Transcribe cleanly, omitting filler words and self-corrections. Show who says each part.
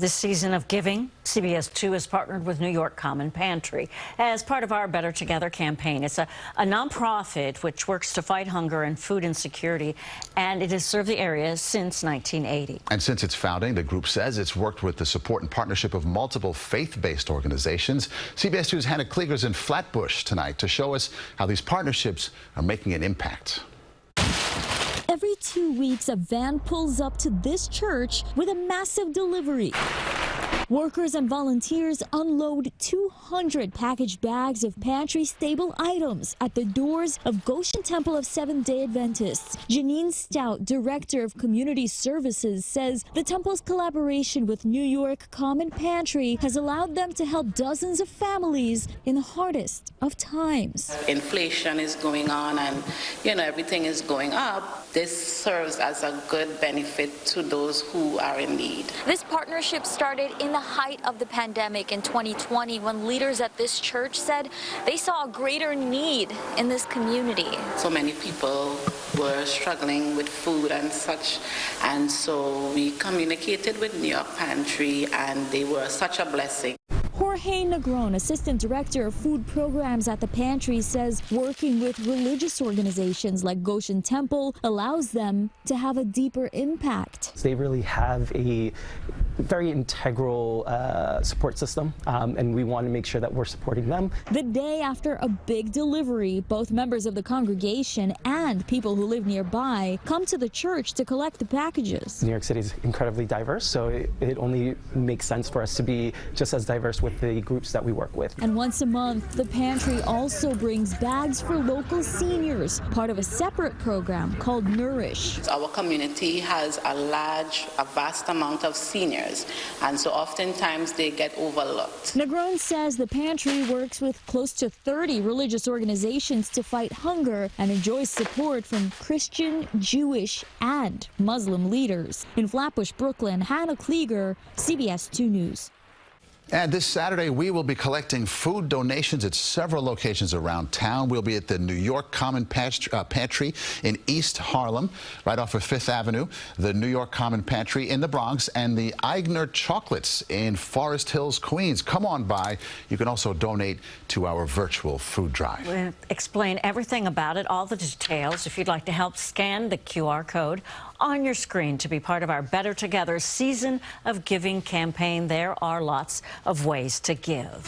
Speaker 1: This season of giving, CBS 2 has partnered with New York Common Pantry as part of our Better Together campaign. It's a nonprofit which works to fight hunger and food insecurity, and it has served the area since 1980.
Speaker 2: And since its founding, the group says it's worked with the support and partnership of multiple faith-based organizations. CBS 2's Hannah Kliger's in Flatbush tonight to show us how these partnerships are making an impact.
Speaker 3: Every 2 weeks, a van pulls up to this church with a massive delivery. Workers and volunteers unload 200 packaged bags of pantry stable items at the doors of Goshen Temple of Seventh-day Adventists. Janine Stout, Director of Community Services, says the temple's collaboration with New York Common Pantry has allowed them to help dozens of families in the hardest of times.
Speaker 4: Inflation is going on and, everything is going up. This serves as a good benefit to those who are in need.
Speaker 5: This partnership started in the height of the pandemic in 2020 when leaders at this church said they saw a greater need in this community.
Speaker 4: So many people were struggling with food and such, and so we communicated with New York Pantry and they were such a blessing.
Speaker 3: Jorge Negron, Assistant Director of Food Programs at the Pantry, says working with religious organizations like Goshen Temple allows them to have a deeper impact.
Speaker 6: They really have a very integral support system, and we want to make sure that we're supporting them.
Speaker 3: The day after a big delivery, both members of the congregation and people who live nearby come to the church to collect the packages.
Speaker 6: New York City is incredibly diverse, so it only makes sense for us to be just as diverse with the groups that we work with.
Speaker 3: And once a month, the pantry also brings bags for local seniors, part of a separate program called Nourish.
Speaker 4: Our community has a vast amount of seniors, and so oftentimes they get overlooked.
Speaker 3: Negron says the pantry works with close to 30 religious organizations to fight hunger and enjoys support from Christian, Jewish, and Muslim leaders. In Flatbush, Brooklyn, Hannah Kliger, CBS 2 News.
Speaker 2: And this Saturday, we will be collecting food donations at several locations around town. We'll be at the New York Common Pantry in East Harlem, right off of Fifth Avenue, the New York Common Pantry in the Bronx, and the Eigner Chocolates in Forest Hills, Queens. Come on by. You can also donate to our virtual food drive.
Speaker 1: We'll explain everything about it, all the details. If you'd like to help, scan the QR code on your screen to be part of our Better Together Season of Giving campaign. There are lots of ways to give.